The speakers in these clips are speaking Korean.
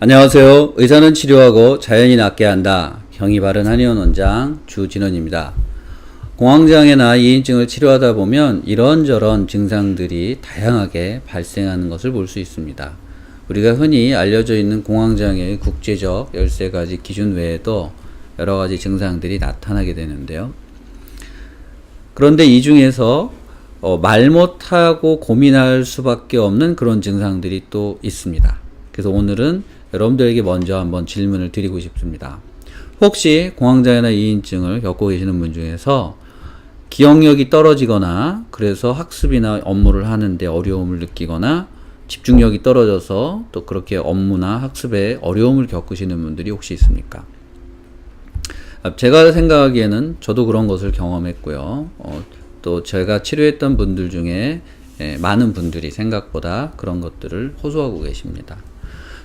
안녕하세요. 의사는 치료하고 자연이 낫게 한다. 경이 바른 한의원 원장 주진원입니다. 공황장애나 이인증을 치료하다 보면 이런저런 증상들이 다양하게 발생하는 것을 볼 수 있습니다. 우리가 흔히 알려져 있는 공황장애의 국제적 13가지 기준 외에도 여러 가지 증상들이 나타나게 되는데요. 그런데 이 중에서 말 못하고 고민할 수밖에 없는 그런 증상들이 또 있습니다. 그래서 오늘은 여러분들에게 먼저 한번 질문을 드리고 싶습니다. 혹시 공황장애나 이인증을 겪고 계시는 분 중에서 기억력이 떨어지거나 그래서 학습이나 업무를 하는데 어려움을 느끼거나 집중력이 떨어져서 또 그렇게 업무나 학습에 어려움을 겪으시는 분들이 혹시 있습니까? 제가 생각하기에는 저도 그런 것을 경험했고요. 또 제가 치료했던 분들 중에 많은 분들이 생각보다 그런 것들을 호소하고 계십니다.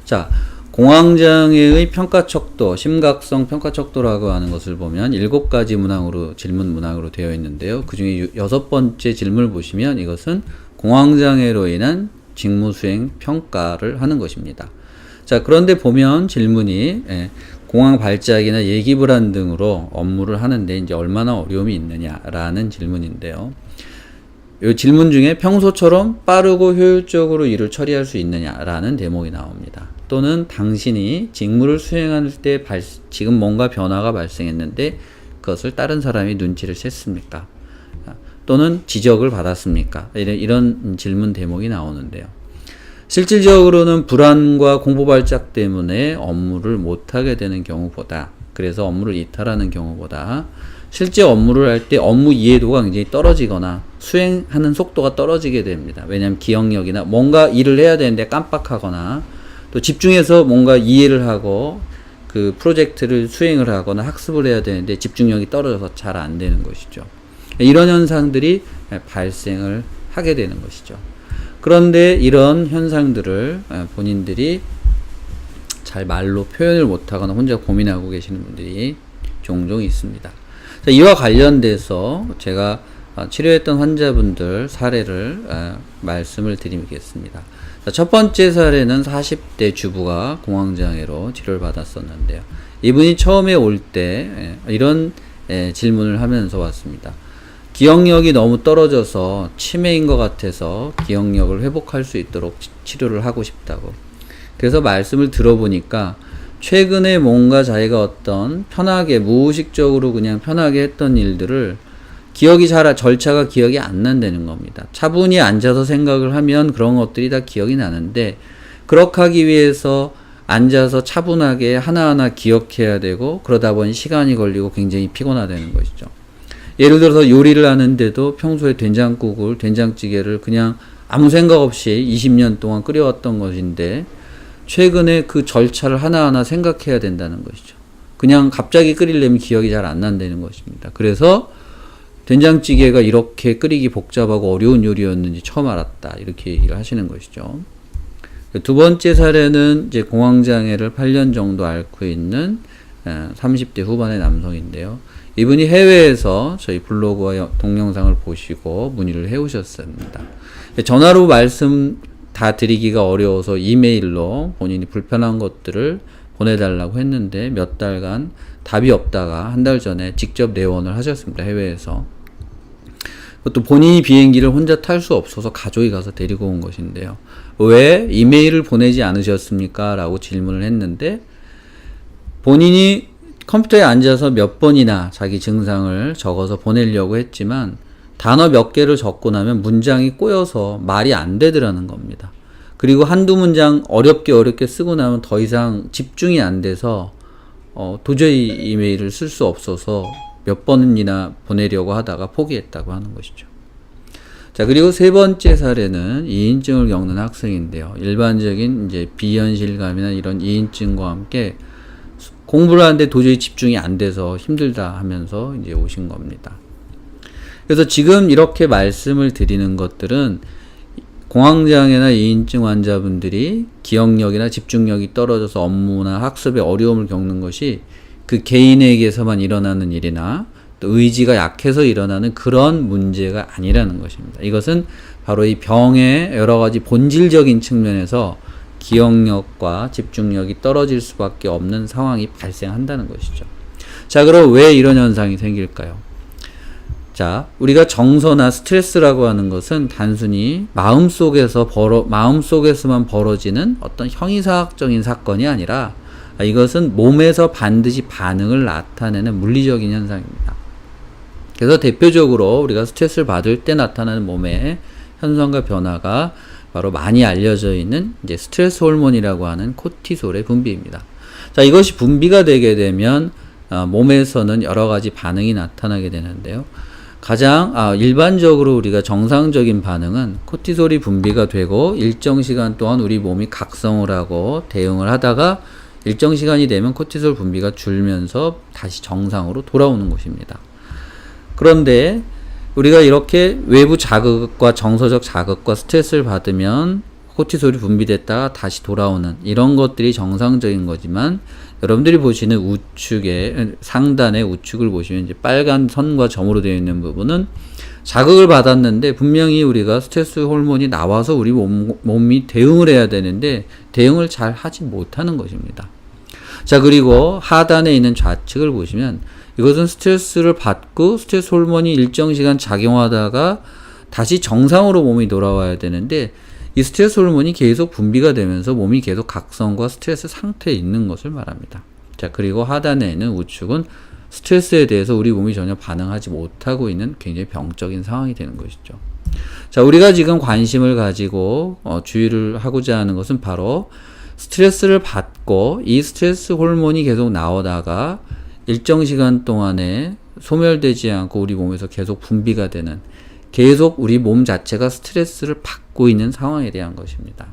자, 공황장애의 평가척도, 심각성 평가척도라고 하는 것을 보면 7가지 질문 문항으로 되어 있는데요. 그 중에 6번째 질문을 보시면 이것은 공황장애로 인한 직무수행 평가를 하는 것입니다. 자, 그런데 보면 질문이 공황 발작이나 예기불안 등으로 업무를 하는데 이제 얼마나 어려움이 있느냐라는 질문인데요. 이 질문 중에 평소처럼 빠르고 효율적으로 일을 처리할 수 있느냐라는 대목이 나옵니다. 또는 당신이 직무를 수행할 때 지금 뭔가 변화가 발생했는데 그것을 다른 사람이 눈치를 챘습니까? 또는 지적을 받았습니까? 이런 질문 대목이 나오는데요. 실질적으로는 불안과 공포 발작 때문에 업무를 못하게 되는 경우보다, 그래서 업무를 이탈하는 경우보다 실제 업무를 할 때 업무 이해도가 굉장히 떨어지거나 수행하는 속도가 떨어지게 됩니다. 왜냐하면 기억력이나 뭔가 일을 해야 되는데 깜빡하거나 또 집중해서 뭔가 이해를 하고 그 프로젝트를 수행을 하거나 학습을 해야 되는데 집중력이 떨어져서 잘 안 되는 것이죠. 이런 현상들이 발생을 하게 되는 것이죠. 그런데 이런 현상들을 본인들이 잘 말로 표현을 못하거나 혼자 고민하고 계시는 분들이 종종 있습니다. 자, 이와 관련돼서 제가 치료했던 환자분들 사례를 말씀을 드리겠습니다. 자, 첫 번째 사례는 40대 주부가 공황장애로 치료를 받았었는데요. 이분이 처음에 올 때 이런 질문을 하면서 왔습니다. 기억력이 너무 떨어져서 치매인 것 같아서 기억력을 회복할 수 있도록 치료를 하고 싶다고. 그래서 말씀을 들어보니까 최근에 뭔가 자기가 어떤 편하게 무의식적으로 그냥 편하게 했던 일들을 절차가 기억이 안 난다는 겁니다. 차분히 앉아서 생각을 하면 그런 것들이 다 기억이 나는데 그렇게 하기 위해서 앉아서 차분하게 하나하나 기억해야 되고 그러다 보니 시간이 걸리고 굉장히 피곤하다는 것이죠. 예를 들어서 요리를 하는데도 평소에 된장찌개를 그냥 아무 생각 없이 20년 동안 끓여왔던 것인데 최근에 그 절차를 하나하나 생각해야 된다는 것이죠. 그냥 갑자기 끓이려면 기억이 잘 안 난다는 것입니다. 그래서 된장찌개가 이렇게 끓이기 복잡하고 어려운 요리였는지 처음 알았다. 이렇게 얘기를 하시는 것이죠. 두 번째 사례는 이제 공황장애를 8년 정도 앓고 있는 30대 후반의 남성인데요. 이분이 해외에서 저희 블로그와 동영상을 보시고 문의를 해오셨습니다. 전화로 말씀 다 드리기가 어려워서 이메일로 본인이 불편한 것들을 보내달라고 했는데 몇 달간 답이 없다가 한 달 전에 직접 내원을 하셨습니다. 해외에서. 또 본인이 비행기를 혼자 탈 수 없어서 가족이 가서 데리고 온 것인데요. 왜 이메일을 보내지 않으셨습니까? 라고 질문을 했는데 본인이 컴퓨터에 앉아서 몇 번이나 자기 증상을 적어서 보내려고 했지만 단어 몇 개를 적고 나면 문장이 꼬여서 말이 안 되더라는 겁니다. 그리고 한두 문장 어렵게 쓰고 나면 더 이상 집중이 안 돼서 도저히 이메일을 쓸 수 없어서 몇 번이나 보내려고 하다가 포기했다고 하는 것이죠. 자, 그리고 세 번째 사례는 이인증을 겪는 학생인데요. 일반적인 이제 비현실감이나 이런 이인증과 함께 공부를 하는데 도저히 집중이 안 돼서 힘들다 하면서 이제 오신 겁니다. 그래서 지금 이렇게 말씀을 드리는 것들은 공황장애나 이인증 환자분들이 기억력이나 집중력이 떨어져서 업무나 학습에 어려움을 겪는 것이 그 개인에게서만 일어나는 일이나 또 의지가 약해서 일어나는 그런 문제가 아니라는 것입니다. 이것은 바로 이 병의 여러 가지 본질적인 측면에서 기억력과 집중력이 떨어질 수밖에 없는 상황이 발생한다는 것이죠. 자, 그럼 왜 이런 현상이 생길까요? 자, 우리가 정서나 스트레스라고 하는 것은 단순히 마음속에서만 벌어지는 어떤 형이상학적인 사건이 아니라 이것은 몸에서 반드시 반응을 나타내는 물리적인 현상입니다. 그래서 대표적으로 우리가 스트레스를 받을 때 나타나는 몸의 현상과 변화가 바로 많이 알려져 있는 이제 스트레스 호르몬이라고 하는 코티솔의 분비입니다. 자, 이것이 분비가 되게 되면 몸에서는 여러 가지 반응이 나타나게 되는데요. 가장 일반적으로 우리가 정상적인 반응은 코티솔이 분비가 되고 일정 시간 동안 우리 몸이 각성을 하고 대응을 하다가 일정 시간이 되면 코티솔 분비가 줄면서 다시 정상으로 돌아오는 것입니다. 그런데 우리가 이렇게 외부 자극과 정서적 자극과 스트레스를 받으면 코티솔이 분비됐다가 다시 돌아오는 이런 것들이 정상적인 거지만, 여러분들이 보시는 우측의 상단의 우측을 보시면 이제 빨간 선과 점으로 되어 있는 부분은 자극을 받았는데 분명히 우리가 스트레스 호르몬이 나와서 우리 몸이 대응을 해야 되는데 대응을 잘 하지 못하는 것입니다. 자, 그리고 하단에 있는 좌측을 보시면 이것은 스트레스를 받고 스트레스 호르몬이 일정 시간 작용하다가 다시 정상으로 몸이 돌아와야 되는데 이 스트레스 호르몬이 계속 분비가 되면서 몸이 계속 각성과 스트레스 상태에 있는 것을 말합니다. 자, 그리고 하단에 있는 우측은 스트레스에 대해서 우리 몸이 전혀 반응하지 못하고 있는 굉장히 병적인 상황이 되는 것이죠. 자, 우리가 지금 관심을 가지고 주의를 하고자 하는 것은 바로 스트레스를 받고 이 스트레스 호르몬이 계속 나오다가 일정 시간 동안에 소멸되지 않고 우리 몸에서 계속 분비가 되는, 계속 우리 몸 자체가 스트레스를 받고 있는 상황에 대한 것입니다.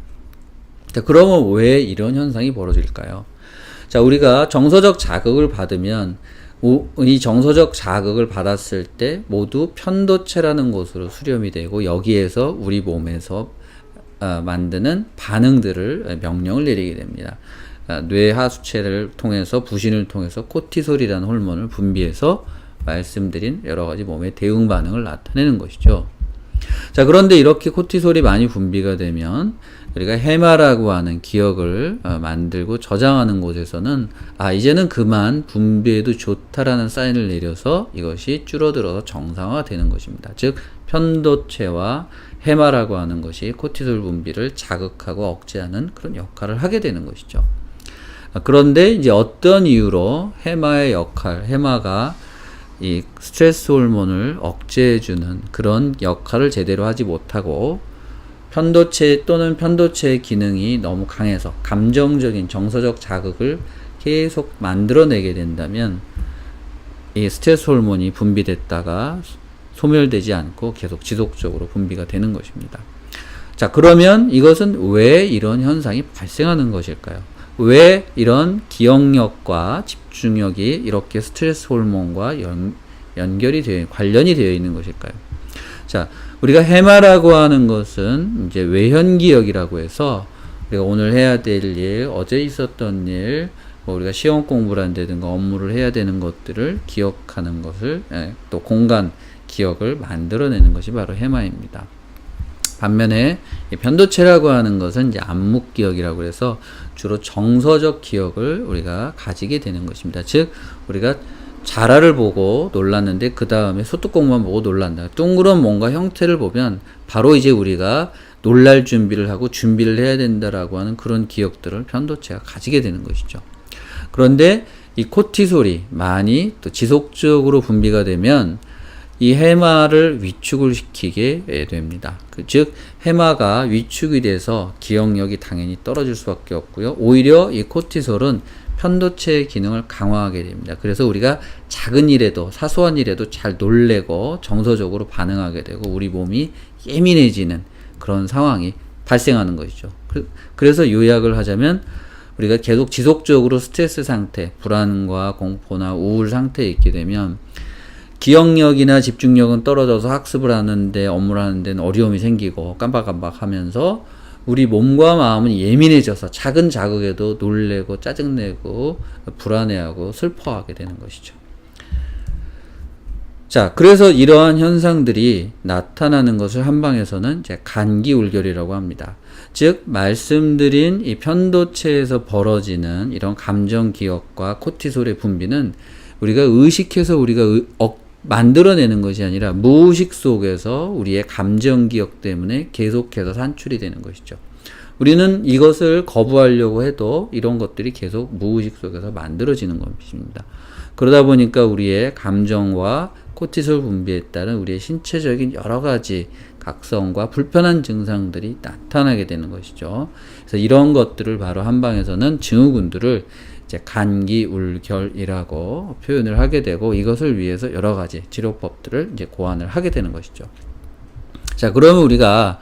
자, 그러면 왜 이런 현상이 벌어질까요? 자, 우리가 정서적 자극을 받으면 이 정서적 자극을 받았을 때 모두 편도체라는 곳으로 수렴이 되고 여기에서 우리 몸에서 만드는 반응들을 명령을 내리게 됩니다. 뇌 하수체를 통해서 부신을 통해서 코티솔이라는 호르몬을 분비해서 말씀드린 여러 가지 몸의 대응 반응을 나타내는 것이죠. 자, 그런데 이렇게 코티솔이 많이 분비가 되면 우리가 해마라고 하는 기억을 만들고 저장하는 곳에서는 이제는 그만 분비해도 좋다라는 사인을 내려서 이것이 줄어들어서 정상화가 되는 것입니다. 즉 편도체와 해마라고 하는 것이 코티솔 분비를 자극하고 억제하는 그런 역할을 하게 되는 것이죠. 그런데 이제 어떤 이유로 해마의 역할, 해마가 이 스트레스 호르몬을 억제해주는 그런 역할을 제대로 하지 못하고 편도체 또는 편도체의 기능이 너무 강해서 감정적인 정서적 자극을 계속 만들어내게 된다면 이 스트레스 호르몬이 분비됐다가 소멸되지 않고 계속 지속적으로 분비가 되는 것입니다. 자, 그러면 이것은 왜 이런 현상이 발생하는 것일까요? 왜 이런 기억력과 집중력이 이렇게 스트레스 호르몬과 관련이 되어 있는 것일까요? 자, 우리가 해마라고 하는 것은 이제 외현기억이라고 해서 우리가 오늘 해야 될 일, 어제 있었던 일, 우리가 시험 공부를 한다든가 업무를 해야 되는 것들을 기억하는 것을, 또 공간 기억을 만들어내는 것이 바로 해마입니다. 반면에 편도체라고 하는 것은 이제 암묵기억이라고 해서 주로 정서적 기억을 우리가 가지게 되는 것입니다. 즉 우리가 자라를 보고 놀랐는데 그 다음에 소뚜껑만 보고 놀란다. 둥그런 뭔가 형태를 보면 바로 이제 우리가 놀랄 준비를 하고 준비를 해야 된다라고 하는 그런 기억들을 편도체가 가지게 되는 것이죠. 그런데 이 코티솔이 많이 또 지속적으로 분비가 되면 이 해마를 위축을 시키게 됩니다. 즉 해마가 위축이 돼서 기억력이 당연히 떨어질 수밖에 없고요. 오히려 이 코티솔은 편도체의 기능을 강화하게 됩니다. 그래서 우리가 작은 일에도 사소한 일에도 잘 놀래고 정서적으로 반응하게 되고 우리 몸이 예민해지는 그런 상황이 발생하는 것이죠. 그래서 요약을 하자면 우리가 계속 지속적으로 스트레스 상태, 불안과 공포나 우울 상태에 있게 되면 기억력이나 집중력은 떨어져서 학습을 하는데 업무를 하는 데는 어려움이 생기고 깜박깜박 하면서 우리 몸과 마음은 예민해져서 작은 자극에도 놀래고 짜증내고 불안해하고 슬퍼하게 되는 것이죠. 자, 그래서 이러한 현상들이 나타나는 것을 한방에서는 이제 간기울결이라고 합니다. 즉, 말씀드린 이 편도체에서 벌어지는 이런 감정 기억과 코티솔의 분비는 우리가 의식해서 우리가 만들어내는 것이 아니라 무의식 속에서 우리의 감정 기억 때문에 계속해서 산출이 되는 것이죠. 우리는 이것을 거부하려고 해도 이런 것들이 계속 무의식 속에서 만들어지는 것입니다. 그러다 보니까 우리의 감정과 코티솔 분비에 따른 우리의 신체적인 여러 가지 각성과 불편한 증상들이 나타나게 되는 것이죠. 그래서 이런 것들을 바로 한방에서는 증후군들을 이제 간기울결이라고 표현을 하게 되고, 이것을 위해서 여러 가지 치료법들을 이제 고안을 하게 되는 것이죠. 자, 그러면 우리가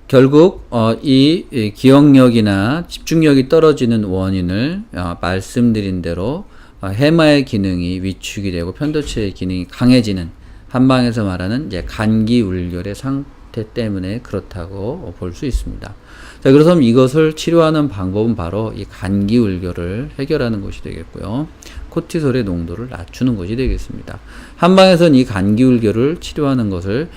결국 이 기억력이나 집중력이 떨어지는 원인을 말씀드린 대로 해마의 기능이 위축이 되고 편도체의 기능이 강해지는, 한방에서 말하는 이제 간기울결의 상태 때문에 그렇다고 볼 수 있습니다. 자, 그래서 이것을 치료하는 방법은 바로 이 간기울결을 해결하는 것이 되겠고요. 코티솔의 농도를 낮추는 것이 되겠습니다. 한방에서는 이 간기울결을 치료하는 것을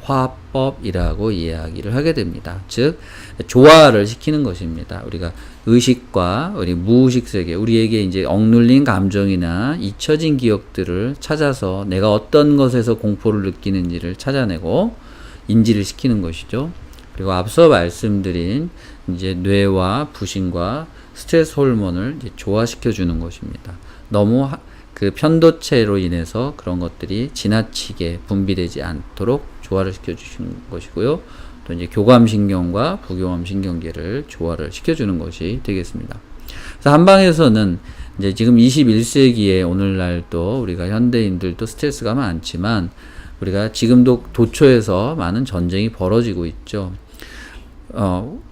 화법이라고 이야기를 하게 됩니다. 즉, 조화를 시키는 것입니다. 우리가 의식과 우리 무의식 세계, 우리에게 이제 억눌린 감정이나 잊혀진 기억들을 찾아서 내가 어떤 것에서 공포를 느끼는지를 찾아내고 인지를 시키는 것이죠. 그리고 앞서 말씀드린 이제 뇌와 부신과 스트레스 호르몬을 이제 조화시켜 주는 것입니다. 너무 그 편도체로 인해서 그런 것들이 지나치게 분비되지 않도록 조화를 시켜 주시는 것이고요. 또 이제 교감신경과 부교감신경계를 조화를 시켜 주는 것이 되겠습니다. 그래서 한방에서는 이제 지금 21세기에 오늘날 또 우리가 현대인들도 스트레스가 많지만 우리가 지금도 도처에서 많은 전쟁이 벌어지고 있죠.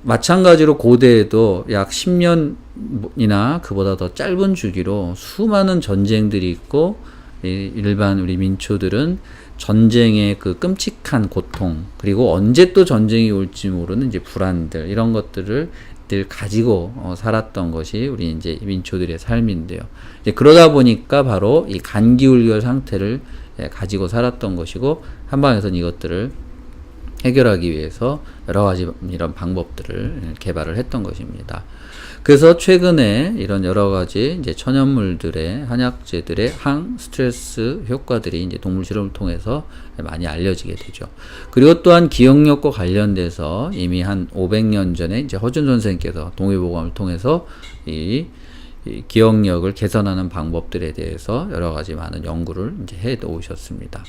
마찬가지로 고대에도 약 10년이나 그보다 더 짧은 주기로 수많은 전쟁들이 있고, 일반 우리 민초들은 전쟁의 그 끔찍한 고통, 그리고 언제 또 전쟁이 올지 모르는 이제 불안들, 이런 것들을 늘 가지고 살았던 것이 우리 이제 민초들의 삶인데요. 이제 그러다 보니까 바로 이 간기울결 상태를 가지고 살았던 것이고, 한방에서는 이것들을 해결하기 위해서 여러 가지 이런 방법들을 개발을 했던 것입니다. 그래서 최근에 이런 여러 가지 이제 천연물들의 한약재들의 항스트레스 효과들이 이제 동물 실험을 통해서 많이 알려지게 되죠. 그리고 또한 기억력과 관련돼서 이미 한 500년 전에 이제 허준 선생님께서 동의보감을 통해서 이 기억력을 개선하는 방법들에 대해서 여러 가지 많은 연구를 이제 해 놓으셨습니다.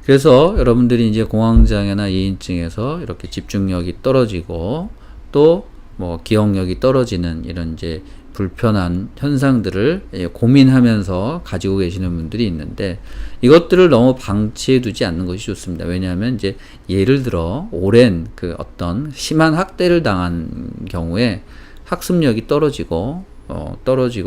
그래서 여러분들이 이제 공황장애나 이인증에서 이렇게 집중력이 떨어지고 또 뭐 기억력이 떨어지는 이런 이제 불편한 현상들을 고민하면서 가지고 계시는 분들이 있는데, 이것들을 너무 방치해 두지 않는 것이 좋습니다. 왜냐하면 이제 예를 들어 오랜 그 어떤 심한 학대를 당한 경우에 학습력이 떨어지고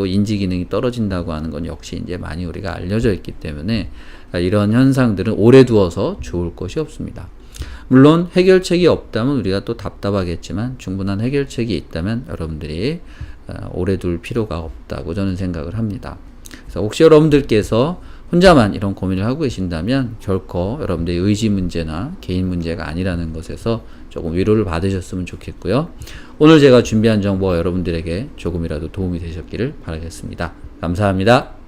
인지 기능이 떨어진다고 하는 건 역시 이제 많이 우리가 알려져 있기 때문에 이런 현상들은 오래 두어서 좋을 것이 없습니다. 물론 해결책이 없다면 우리가 또 답답하겠지만, 충분한 해결책이 있다면 여러분들이 오래 둘 필요가 없다고 저는 생각을 합니다. 그래서 혹시 여러분들께서 혼자만 이런 고민을 하고 계신다면 결코 여러분들의 의지 문제나 개인 문제가 아니라는 것에서 조금 위로를 받으셨으면 좋겠고요. 오늘 제가 준비한 정보가 여러분들에게 조금이라도 도움이 되셨기를 바라겠습니다. 감사합니다.